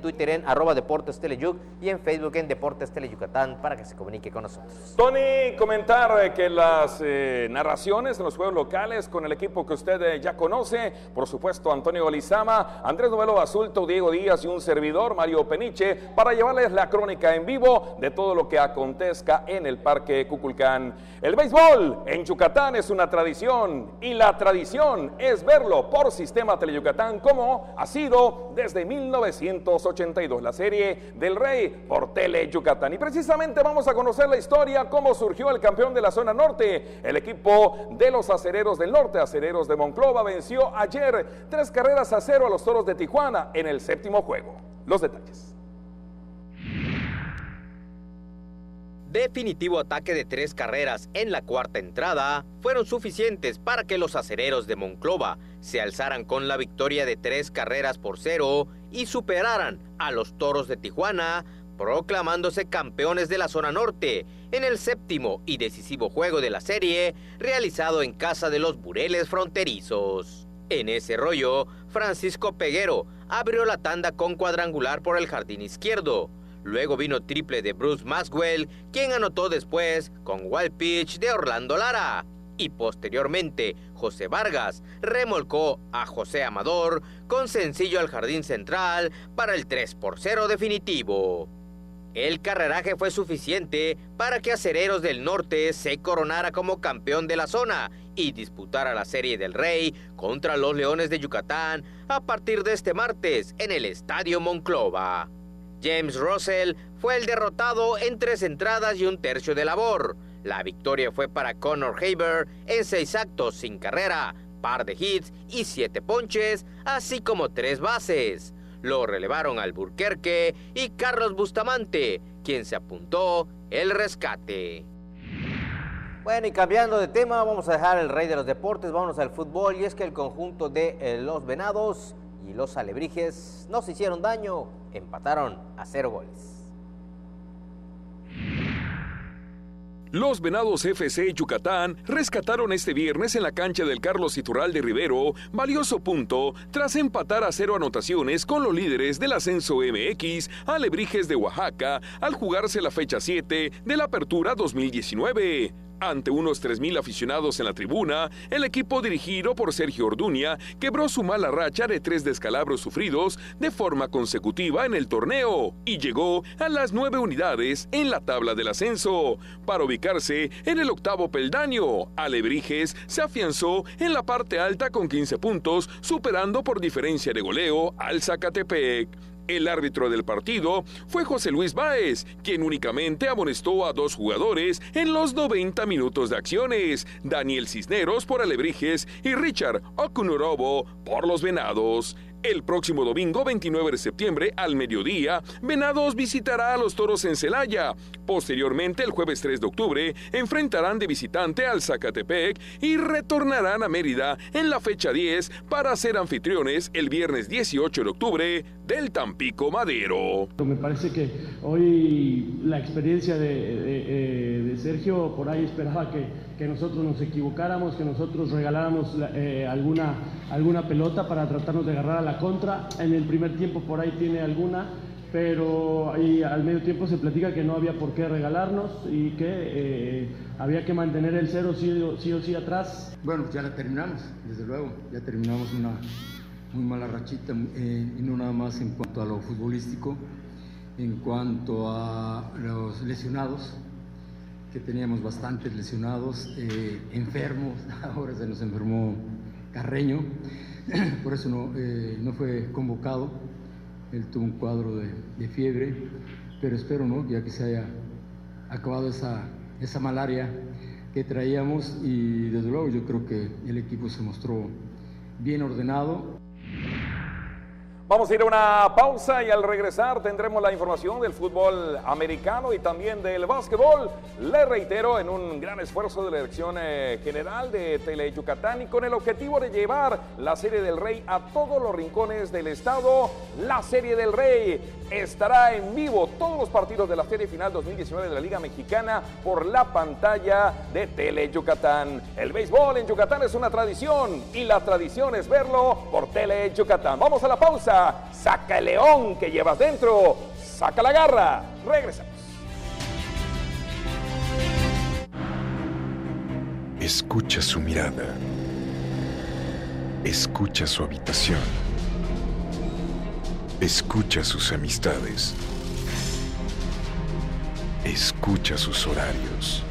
@Deportes Teleyuc y en Facebook en Deportes Tele Yucatán, para que se comunique con nosotros. Tony, comentar que las narraciones en los juegos locales con el equipo que usted ya conoce, por supuesto Antonio Lizama, Andrés Novelo Basulto, Diego Díaz y un servidor, Mario Peniche, para llevarles la crónica en vivo de todo lo que acontezca en el Parque Cuculcán. El béisbol en Yucatán es una tradición, y la tradición es verlo por Sistema Tele Yucatán, como ha sido desde 1982, la serie del Rey por Tele Yucatán. Y precisamente vamos a conocer la historia, cómo surgió el campeón de la zona norte. El equipo de los Acereros del Norte, Acereros de Monclova, venció ayer 3-0 a los Toros de Tijuana en el séptimo juego. Los detalles. Definitivo ataque de 3 carreras en la cuarta entrada fueron suficientes para que los Acereros de Monclova se alzaran con la victoria de 3-0 y superaran a los Toros de Tijuana, proclamándose campeones de la zona norte en el séptimo y decisivo juego de la serie, realizado en casa de los Bureles Fronterizos. En ese rollo, Francisco Peguero abrió la tanda con cuadrangular por el jardín izquierdo. Luego vino triple de Bruce Maxwell, quien anotó después con wild pitch de Orlando Lara. Y posteriormente, José Vargas remolcó a José Amador con sencillo al jardín central para el 3-0 definitivo. El carreraje fue suficiente para que Acereros del Norte se coronara como campeón de la zona y disputara la serie del Rey contra los Leones de Yucatán a partir de este martes en el Estadio Monclova. James Russell fue el derrotado en 3 entradas y 1/3 de labor. La victoria fue para Connor Haber en 6 actos sin carrera, par de hits y 7 ponches, así como 3 bases. Lo relevaron Alburquerque y Carlos Bustamante, quien se apuntó el rescate. Bueno, y cambiando de tema, vamos a dejar el rey de los deportes, vámonos al fútbol, y es que el conjunto de los Venados y los Alebrijes no se hicieron daño, empataron a 0 goles. Los Venados FC Yucatán rescataron este viernes en la cancha del Carlos Iturralde Rivero valioso punto tras empatar a 0 anotaciones con los líderes del ascenso MX, Alebrijes de Oaxaca, al jugarse la fecha 7 de la Apertura 2019. Ante unos 3,000 aficionados en la tribuna, el equipo dirigido por Sergio Orduña quebró su mala racha de 3 descalabros sufridos de forma consecutiva en el torneo y llegó a las 9 unidades en la tabla del ascenso. Para ubicarse en el 8º peldaño, Alebrijes se afianzó en la parte alta con 15 puntos, superando por diferencia de goleo al Zacatepec. El árbitro del partido fue José Luis Báez, quien únicamente amonestó a 2 jugadores en los 90 minutos de acciones, Daniel Cisneros por Alebrijes y Richard Okunorobo por los Venados. El próximo domingo 29 de septiembre al mediodía, Venados visitará a los Toros en Celaya. Posteriormente, el jueves 3 de octubre, enfrentarán de visitante al Zacatepec y retornarán a Mérida en la fecha 10 para ser anfitriones el viernes 18 de octubre del Tampico Madero. Me parece que hoy la experiencia de Sergio por ahí esperaba que nosotros nos equivocáramos, que nosotros regaláramos alguna pelota para tratarnos de agarrar a la contra. En el primer tiempo por ahí tiene alguna, pero ahí al medio tiempo se platica que no había por qué regalarnos y que había que mantener el 0 sí o sí atrás. Bueno, ya la terminamos, desde luego, ya terminamos una muy mala rachita, y no nada más en cuanto a lo futbolístico, en cuanto a los lesionados, que teníamos bastantes lesionados, enfermos. Ahora se nos enfermó Carreño, por eso no fue convocado. Él tuvo un cuadro de fiebre, pero espero, ¿no?, ya que se haya acabado esa malaria que traíamos, y desde luego yo creo que el equipo se mostró bien ordenado. Vamos a ir a una pausa y al regresar tendremos la información del fútbol americano y también del básquetbol. Les reitero, en un gran esfuerzo de la Dirección General de Tele Yucatán y con el objetivo de llevar la Serie del Rey a todos los rincones del estado, la Serie del Rey estará en vivo todos los partidos de la Serie Final 2019 de la Liga Mexicana por la pantalla de Tele Yucatán. El béisbol en Yucatán es una tradición y la tradición es verlo por Tele Yucatán. Vamos a la pausa. Saca el león que llevas dentro, saca la garra. Regresamos. Escucha su mirada. Escucha su habitación. Escucha sus amistades. Escucha sus horarios.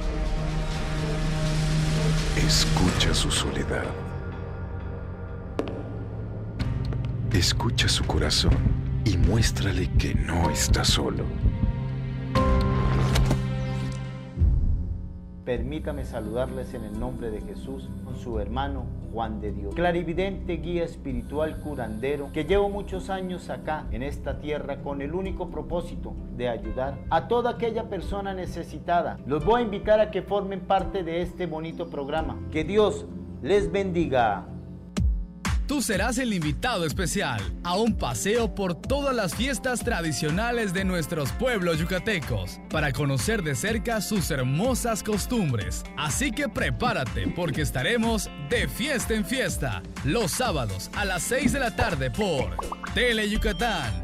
Escucha su soledad. Escucha su corazón y muéstrale que no está solo. Permítame saludarles en el nombre de Jesús, con su hermano Juan de Dios, clarividente, guía espiritual, curandero, que llevo muchos años acá en esta tierra con el único propósito de ayudar a toda aquella persona necesitada. Los voy a invitar a que formen parte de este bonito programa. Que Dios les bendiga. Tú serás el invitado especial a un paseo por todas las fiestas tradicionales de nuestros pueblos yucatecos para conocer de cerca sus hermosas costumbres. Así que prepárate porque estaremos de fiesta en fiesta los sábados a las 6 de la tarde por Tele Yucatán.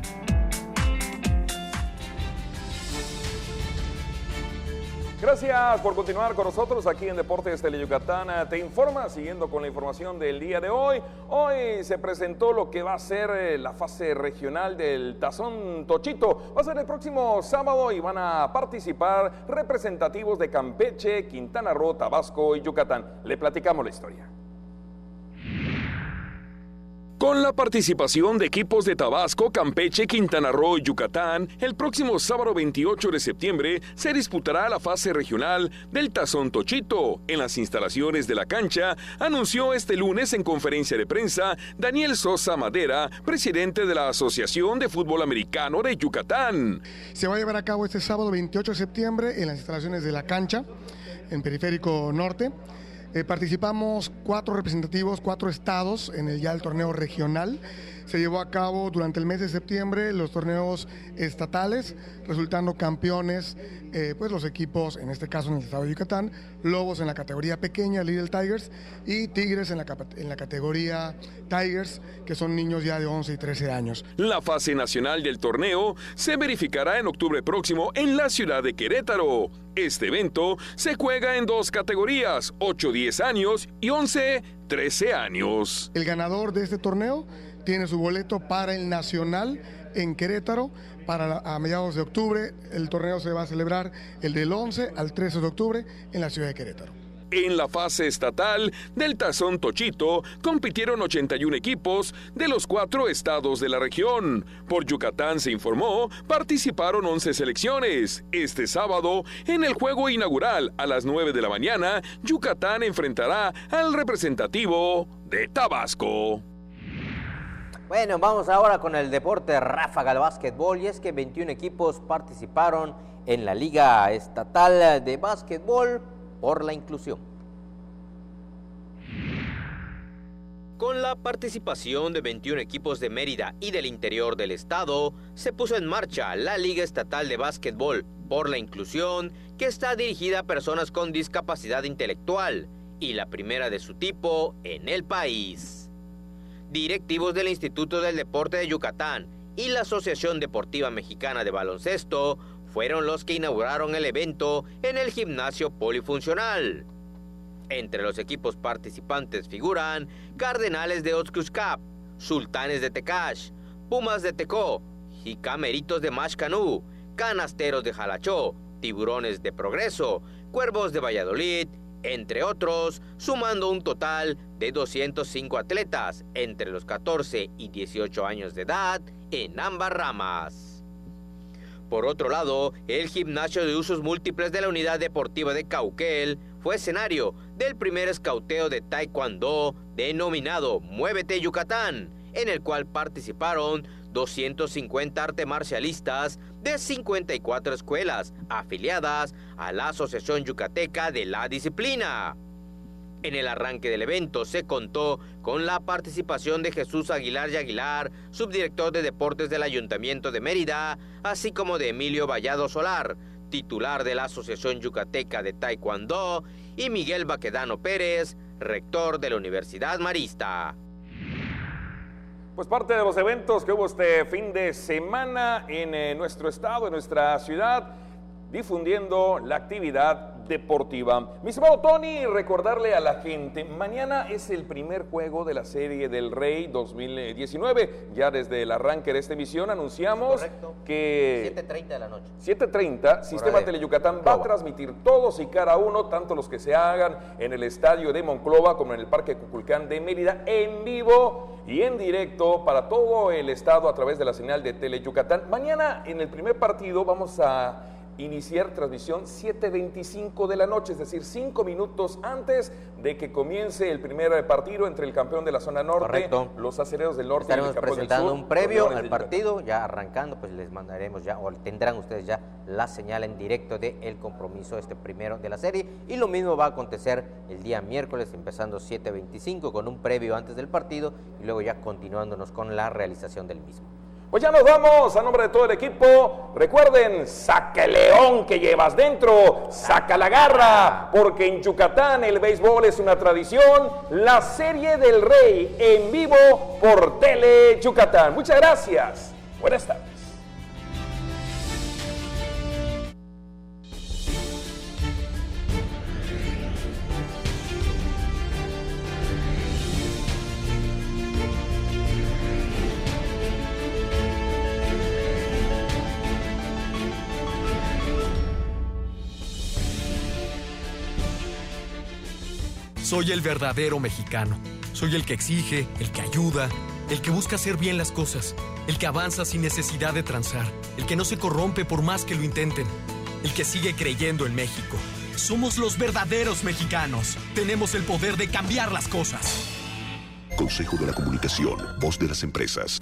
Gracias por continuar con nosotros aquí en Deportes Tele Yucatán. Te informa, siguiendo con la información del día de hoy. Hoy se presentó lo que va a ser la fase regional del Tazón Tochito. Va a ser el próximo sábado y van a participar representativos de Campeche, Quintana Roo, Tabasco y Yucatán. Le platicamos la historia. Con la participación de equipos de Tabasco, Campeche, Quintana Roo y Yucatán, el próximo sábado 28 de septiembre se disputará la fase regional del Tazón Tochito. En las instalaciones de la cancha, anunció este lunes en conferencia de prensa Daniel Sosa Madera, presidente de la Asociación de Fútbol Americano de Yucatán. Se va a llevar a cabo este sábado 28 de septiembre en las instalaciones de la cancha. en Periférico Norte. Participamos 4 representativos, 4 estados en el torneo regional. Se llevó a cabo durante el mes de septiembre los torneos estatales, resultando campeones pues los equipos, en este caso en el estado de Yucatán, Lobos en la categoría pequeña, Little Tigers, y Tigres en la categoría Tigers, que son niños ya de 11 y 13 años. La fase nacional del torneo se verificará en octubre próximo en la ciudad de Querétaro. Este evento se juega en 2 categorías, 8-10 años y 11-13 años. El ganador de este torneo tiene su boleto para el nacional en Querétaro a mediados de octubre. El torneo se va a celebrar el del 11 al 13 de octubre en la ciudad de Querétaro. En la fase estatal del Tazón Tochito compitieron 81 equipos de los 4 estados de la región. Por Yucatán se informó, participaron 11 selecciones. Este sábado, en el juego inaugural a las 9 de la mañana, Yucatán enfrentará al representativo de Tabasco. Bueno, vamos ahora con el deporte ráfaga del básquetbol, y es que 21 equipos participaron en la Liga Estatal de Básquetbol por la Inclusión. Con la participación de 21 equipos de Mérida y del interior del estado, se puso en marcha la Liga Estatal de Básquetbol por la Inclusión, que está dirigida a personas con discapacidad intelectual y la primera de su tipo en el país. Directivos del Instituto del Deporte de Yucatán y la Asociación Deportiva Mexicana de Baloncesto fueron los que inauguraron el evento en el gimnasio polifuncional. Entre los equipos participantes figuran Cardenales de Oxcuscap, Sultanes de Tecash, Pumas de Tecó, Jicameritos de Mashcanú, Canasteros de Jalachó, Tiburones de Progreso, Cuervos de Valladolid, entre otros, sumando un total de 205 atletas entre los 14 y 18 años de edad en ambas ramas. Por otro lado, el gimnasio de usos múltiples de la Unidad Deportiva de Cauquel fue escenario del primer escauteo de Taekwondo denominado Muévete Yucatán, en el cual participaron 250 artes marcialistas de 54 escuelas afiliadas a la Asociación Yucateca de la Disciplina. En el arranque del evento se contó con la participación de Jesús Aguilar y Aguilar, subdirector de Deportes del Ayuntamiento de Mérida, así como de Emilio Vallado Solar, titular de la Asociación Yucateca de Taekwondo, y Miguel Baquedano Pérez, rector de la Universidad Marista. Pues parte de los eventos que hubo este fin de semana en nuestro estado, en nuestra ciudad, difundiendo la actividad deportiva. Mi estimado Tony, recordarle a la gente, mañana es el primer juego de la Serie del Rey 2019. Ya desde el arranque de esta emisión anunciamos que 7:30 de la noche. 7:30, Sistema Teleyucatán va a transmitir todos y cada uno, tanto los que se hagan en el estadio de Monclova como en el Parque Cuculcán de Mérida, en vivo y en directo para todo el estado a través de la señal de Teleyucatán. Mañana en el primer partido vamos a iniciar transmisión 7:25 de la noche, es decir, 5 minutos antes de que comience el primer partido entre el campeón de la zona norte, los acereros del norte. Estaremos y el campeón presentando del sur, un previo al partido, ya arrancando, pues les mandaremos ya, o tendrán ustedes ya la señal en directo del compromiso primero de la serie, y lo mismo va a acontecer el día miércoles, empezando 7:25 con un previo antes del partido, y luego ya continuándonos con la realización del mismo. Pues ya nos vamos, a nombre de todo el equipo. Recuerden, saca el león que llevas dentro, saca la garra, porque en Yucatán el béisbol es una tradición. La Serie del Rey en vivo por Tele Yucatán. Muchas gracias. Buenas tardes. Soy el verdadero mexicano. Soy el que exige, el que ayuda, el que busca hacer bien las cosas, el que avanza sin necesidad de transar, el que no se corrompe por más que lo intenten, el que sigue creyendo en México. Somos los verdaderos mexicanos. Tenemos el poder de cambiar las cosas. Consejo de la Comunicación, voz de las empresas.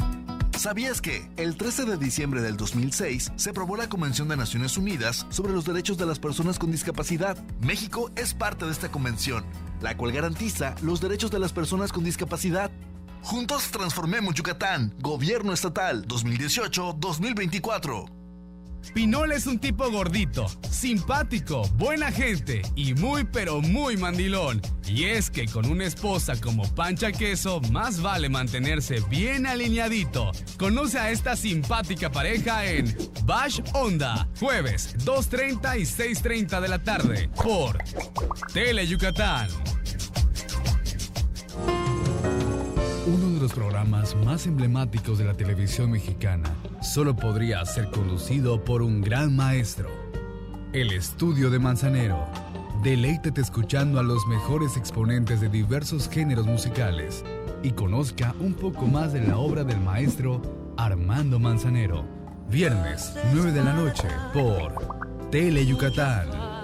¿Sabías que el 13 de diciembre del 2006 se aprobó la Convención de Naciones Unidas sobre los Derechos de las Personas con Discapacidad? México es parte de esta convención, la cual garantiza los derechos de las personas con discapacidad. Juntos transformemos Yucatán. Gobierno Estatal 2018-2024. Pinol es un tipo gordito, simpático, buena gente y muy pero muy mandilón. Y es que con una esposa como Pancha Queso, más vale mantenerse bien alineadito. Conoce a esta simpática pareja en Bash Onda, jueves 2:30 y 6:30 de la tarde por Tele Yucatán. Uno de los programas más emblemáticos de la televisión mexicana solo podría ser conducido por un gran maestro. El Estudio de Manzanero. Deleítete escuchando a los mejores exponentes de diversos géneros musicales y conozca un poco más de la obra del maestro Armando Manzanero. Viernes, 9 de la noche por Tele Yucatán.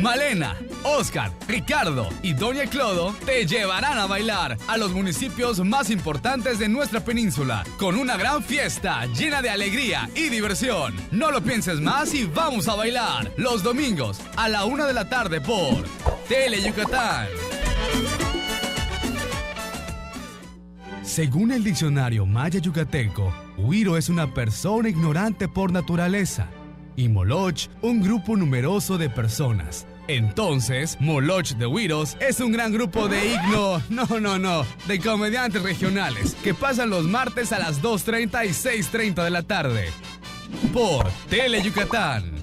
Malena, Oscar, Ricardo y Doña Clodo te llevarán a bailar a los municipios más importantes de nuestra península con una gran fiesta llena de alegría y diversión. No lo pienses más y vamos a bailar los domingos a la 1 de la tarde por Tele Yucatán. Según el diccionario maya yucateco, Huiro es una persona ignorante por naturaleza y Moloch un grupo numeroso de personas. Entonces, Moloch de Huiros es un gran grupo de de comediantes regionales que pasan los martes a las 2:30 y 6:30 de la tarde por Tele Yucatán.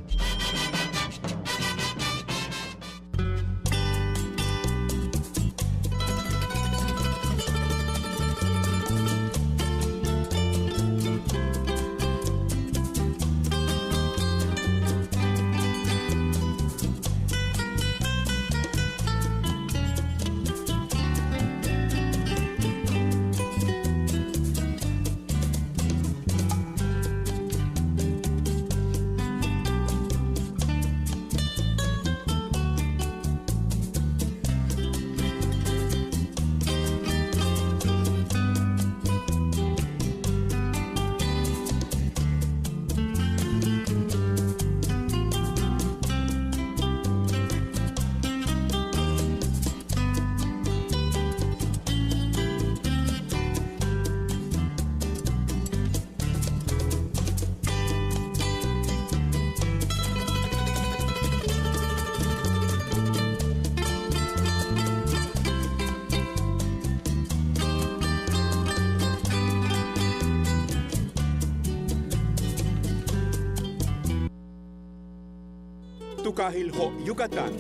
Tucajiljo, Yucatán.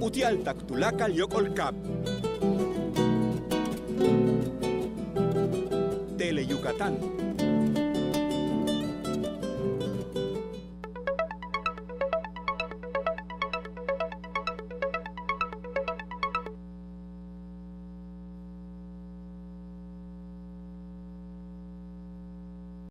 Utialtac, Tulacal, Yocolcap. Tele Yucatán.